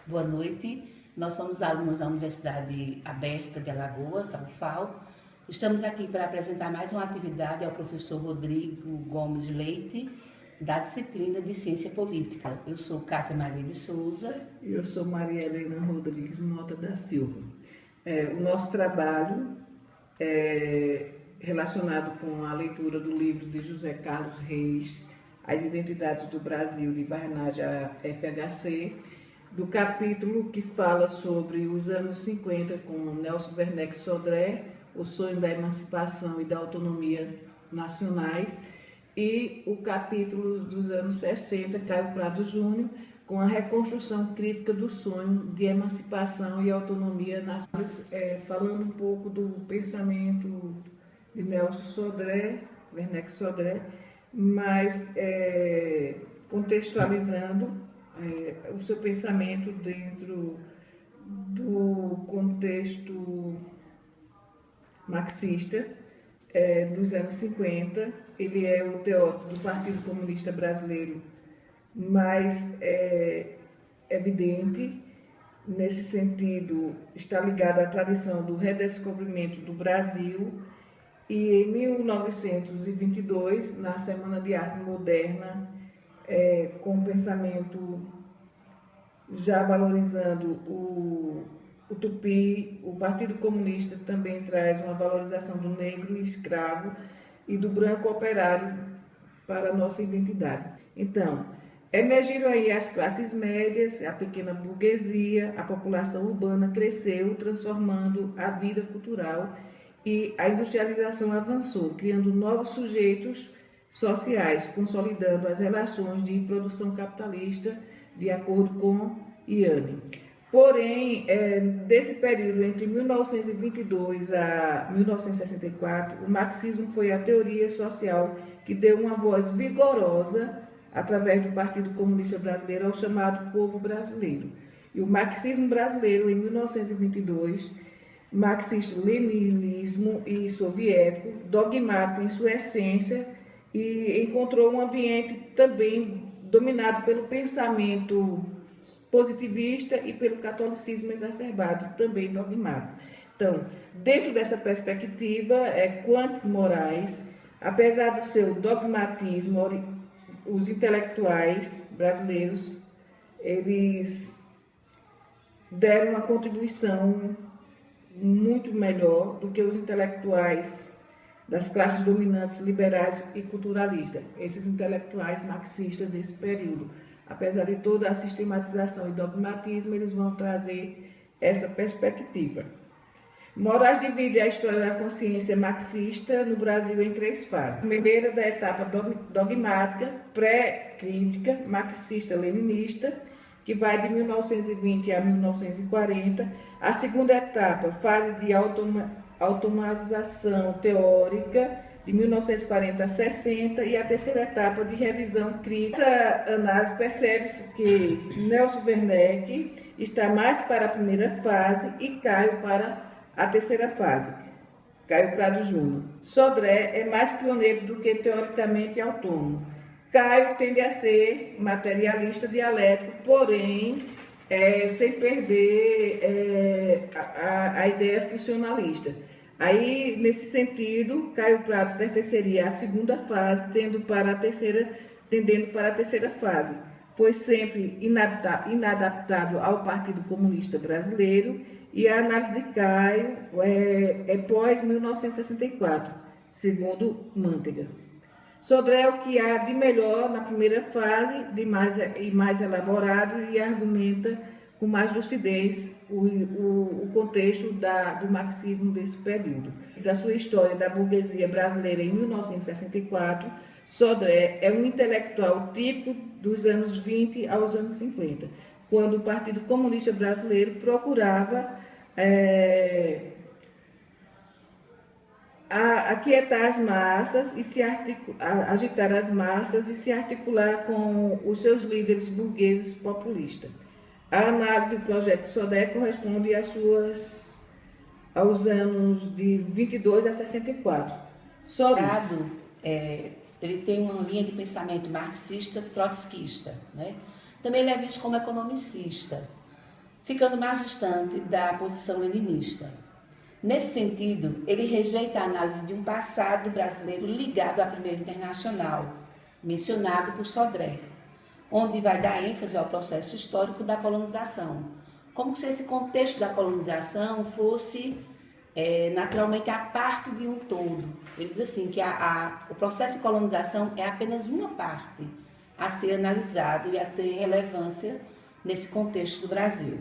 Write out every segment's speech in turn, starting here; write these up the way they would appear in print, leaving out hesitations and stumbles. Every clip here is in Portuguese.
Boa noite. Nós somos alunos da Universidade Aberta de Alagoas, a UFAL. Estamos aqui para apresentar mais uma atividade ao professor Rodrigo Gomes Leite, da disciplina de Ciência Política. Eu sou Cátia Maria de Souza. E eu sou Maria Helena Rodrigues Mota da Silva. O nosso trabalho é relacionado com a leitura do livro de José Carlos Reis, As Identidades do Brasil, de Varnhagen FHC, do capítulo que fala sobre os anos 50 com Nelson Werneck Sodré, o sonho da emancipação e da autonomia nacionais, e o capítulo dos anos 60, Caio Prado Júnior, com a reconstrução crítica do sonho de emancipação e autonomia nacionais, falando um pouco do pensamento de Nelson Sodré, Werneck Sodré, mas contextualizando o seu pensamento dentro do contexto marxista dos anos 50. Ele é o teórico do Partido Comunista Brasileiro mais evidente. Nesse sentido, está ligado à tradição do redescobrimento do Brasil. E em 1922, na Semana de Arte Moderna, com o pensamento já valorizando o tupi, o Partido Comunista também traz uma valorização do negro e escravo e do branco operário para a nossa identidade. Então, emergiram aí as classes médias, a pequena burguesia, a população urbana cresceu, transformando a vida cultural, e a industrialização avançou, criando novos sujeitos sociais, consolidando as relações de produção capitalista, de acordo com Yanni. Porém, desse período, entre 1922 a 1964, o marxismo foi a teoria social que deu uma voz vigorosa, através do Partido Comunista Brasileiro, ao chamado povo brasileiro. E o marxismo brasileiro, em 1922, marxista-leninismo e soviético, dogmático em sua essência, e encontrou um ambiente também dominado pelo pensamento positivista e pelo catolicismo exacerbado, também dogmático. Então, dentro dessa perspectiva, Quanto Moraes, apesar do seu dogmatismo, os intelectuais brasileiros, eles deram uma contribuição muito melhor do que os intelectuais das classes dominantes liberais e culturalistas, esses intelectuais marxistas desse período. Apesar de toda a sistematização e dogmatismo, eles vão trazer essa perspectiva. Moraes divide a história da consciência marxista no Brasil em três fases. A primeira, da etapa dogmática, pré-crítica, marxista-leninista, que vai de 1920 a 1940. A segunda etapa, fase de automatização teórica, de 1940 a 60, e a terceira etapa de revisão crítica. Nessa análise percebe-se que Nelson Werneck está mais para a primeira fase e Caio para a terceira fase, Caio Prado Júnior. Sodré é mais pioneiro do que teoricamente autônomo. Caio tende a ser materialista dialético, porém sem perder a ideia funcionalista. Aí, nesse sentido, Caio Prado pertenceria à segunda fase, tendendo para a terceira fase. Foi sempre inadaptado ao Partido Comunista Brasileiro, e a análise de Caio é pós-1964, segundo Mantega. Sodré é o que há de melhor na primeira fase, mais elaborado, e argumenta com mais lucidez o contexto do marxismo desse período. Da sua história da burguesia brasileira em 1964, Sodré é um intelectual típico dos anos 20 aos anos 50, quando o Partido Comunista Brasileiro procurava aquietar as massas e agitar as massas e se articular com os seus líderes burgueses populistas. A análise do projeto Sodré corresponde aos anos de 22 a 64. Prado, ele tem uma linha de pensamento marxista-trotskista, né? Também ele é visto como economicista. ficando mais distante da posição leninista. Nesse sentido, ele rejeita a análise de um passado brasileiro ligado à Primeira Internacional, mencionado por Sodré, onde vai dar ênfase ao processo histórico da colonização, como se esse contexto da colonização fosse naturalmente a parte de um todo. Ele diz assim que o processo de colonização é apenas uma parte a ser analisado e a ter relevância nesse contexto do Brasil.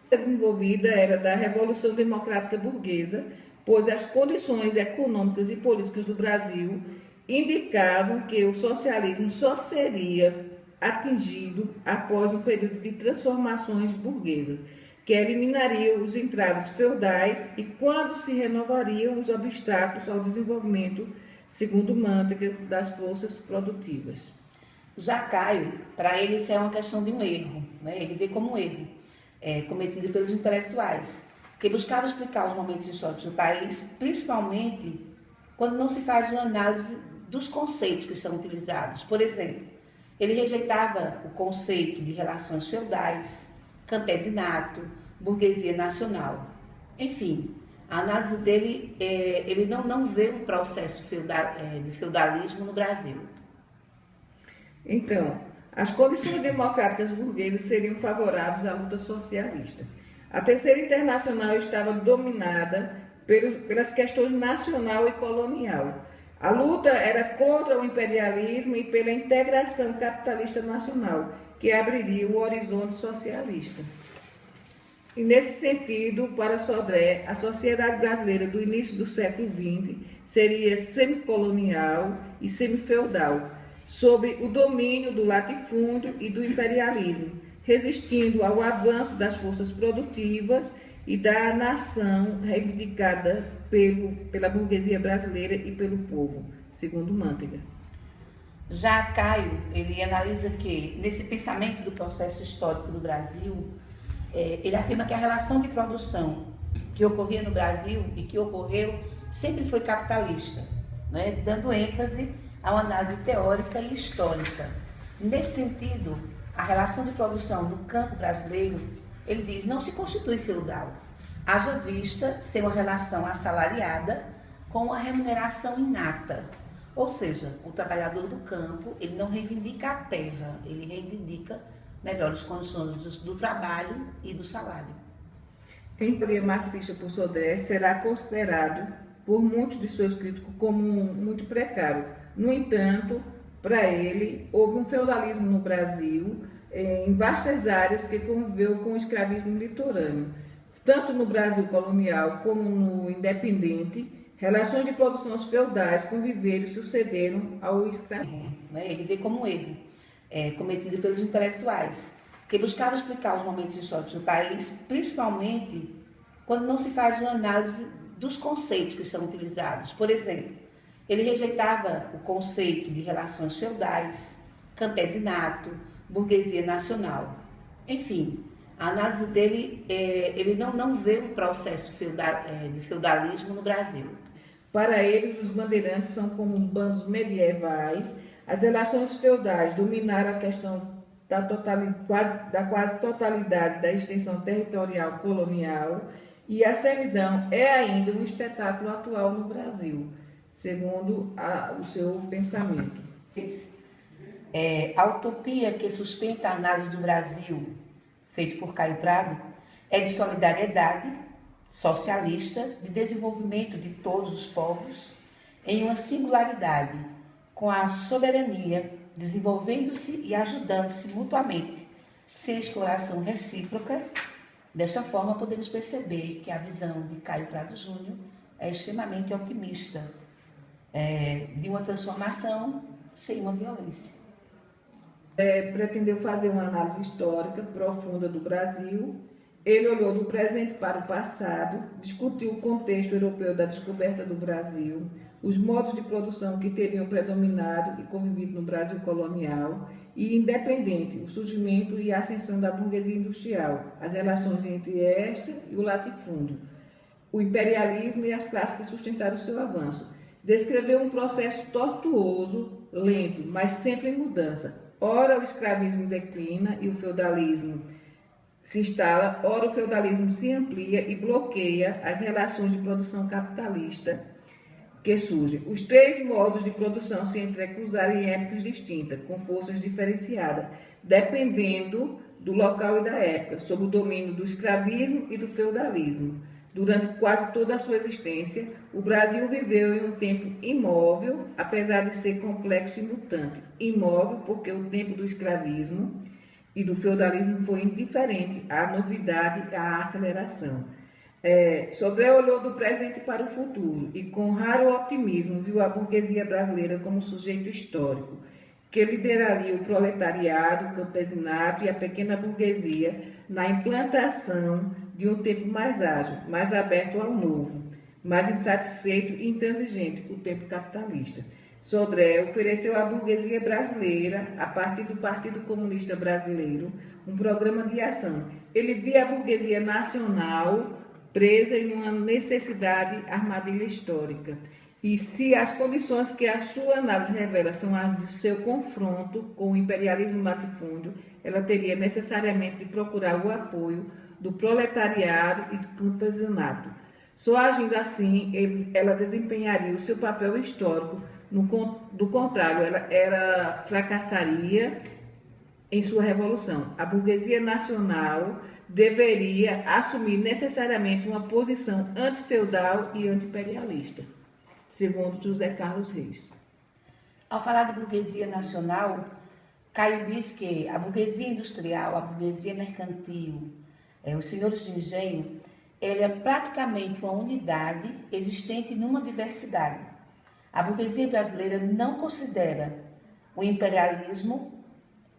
Desenvolvida era da Revolução Democrática Burguesa, pois as condições econômicas e políticas do Brasil indicavam que o socialismo só seria atingido após um período de transformações burguesas, que eliminariam os entraves feudais e quando se renovariam os obstáculos ao desenvolvimento, segundo Mantega, das forças produtivas. Já Caio, para ele isso é uma questão de um erro, né? Ele vê como um erro cometido pelos intelectuais, que buscavam explicar os momentos históricos do país, principalmente quando não se faz uma análise dos conceitos que são utilizados. Por exemplo, ele rejeitava o conceito de relações feudais, campesinato, burguesia nacional. Enfim, a análise dele, ele não vê um processo de feudalismo no Brasil. Então, as condições democráticas burguesas seriam favoráveis à luta socialista. A Terceira Internacional estava dominada pelas questões nacional e colonial. A luta era contra o imperialismo e pela integração capitalista nacional, que abriria o horizonte socialista. E nesse sentido, para Sodré, a sociedade brasileira do início do século XX seria semicolonial e semifeudal, sob o domínio do latifúndio e do imperialismo, resistindo ao avanço das forças produtivas e da nação reivindicada pela burguesia brasileira e pelo povo, segundo Mantega. Já Caio, ele analisa que, nesse pensamento do processo histórico do Brasil, ele afirma que a relação de produção que ocorria no Brasil e que ocorreu sempre foi capitalista, né? Dando ênfase a uma análise teórica e histórica. Nesse sentido, a relação de produção no campo brasileiro, ele diz, não se constitui feudal, haja vista ser uma relação assalariada com uma remuneração inata. Ou seja, o trabalhador do campo, ele não reivindica a terra, ele reivindica melhores condições do trabalho e do salário. Em teoria marxista por Sodré, será considerado por muitos de seus críticos como muito precário. No entanto, para ele, houve um feudalismo no Brasil, em vastas áreas, que conviveu com o escravismo litorâneo. Tanto no Brasil colonial como no independente, relações de produções feudais conviveram e sucederam ao escravismo. Ele vê como um erro cometido pelos intelectuais, que buscavam explicar os momentos históricos do país, principalmente quando não se faz uma análise dos conceitos que são utilizados. Por exemplo, ele rejeitava o conceito de relações feudais, campesinato, burguesia nacional. Enfim, a análise dele, ele não vê um processo de feudalismo no Brasil. Para eles, os bandeirantes são como bandos medievais. As relações feudais dominaram a questão da quase totalidade da extensão territorial colonial e a servidão é ainda um espetáculo atual no Brasil, segundo o seu pensamento. A utopia que sustenta a análise do Brasil, feito por Caio Prado, é de solidariedade socialista, de desenvolvimento de todos os povos, em uma singularidade, com a soberania, desenvolvendo-se e ajudando-se mutuamente, sem exploração recíproca. Desta forma, podemos perceber que a visão de Caio Prado Júnior é extremamente otimista, de uma transformação sem uma violência. Pretendeu fazer uma análise histórica profunda do Brasil. Ele olhou do presente para o passado, discutiu o contexto europeu da descoberta do Brasil, os modos de produção que teriam predominado e convivido no Brasil colonial e independente, o surgimento e a ascensão da burguesia industrial, as relações entre esta e o latifúndio, o imperialismo e as classes que sustentaram o seu avanço. Descreveu um processo tortuoso, lento, mas sempre em mudança. Ora o escravismo declina e o feudalismo se instala, ora o feudalismo se amplia e bloqueia as relações de produção capitalista que surgem. Os três modos de produção se entrecruzaram em épocas distintas, com forças diferenciadas, dependendo do local e da época, sob o domínio do escravismo e do feudalismo. Durante quase toda a sua existência, o Brasil viveu em um tempo imóvel, apesar de ser complexo e mutante. Imóvel porque o tempo do escravismo e do feudalismo foi indiferente à novidade e à aceleração. Sodré olhou do presente para o futuro e, com raro optimismo, viu a burguesia brasileira como sujeito histórico, que lideraria o proletariado, o campesinato e a pequena burguesia na implantação de um tempo mais ágil, mais aberto ao novo, mais insatisfeito e intransigente, o tempo capitalista. Sodré ofereceu à burguesia brasileira, a partir do Partido Comunista Brasileiro, um programa de ação. Ele via a burguesia nacional presa em uma necessidade armadilha histórica. E se as condições que a sua análise revela são as de seu confronto com o imperialismo latifúndio, ela teria necessariamente de procurar o apoio do proletariado e do campesinato. Só agindo assim, ela desempenharia o seu papel histórico. Do contrário, ela fracassaria em sua revolução. A burguesia nacional deveria assumir necessariamente uma posição antifeudal e antiimperialista, segundo José Carlos Reis. Ao falar de burguesia nacional, Caio diz que a burguesia industrial, a burguesia mercantil, os senhores de engenho, ele é praticamente uma unidade existente numa diversidade. A burguesia brasileira não considera o imperialismo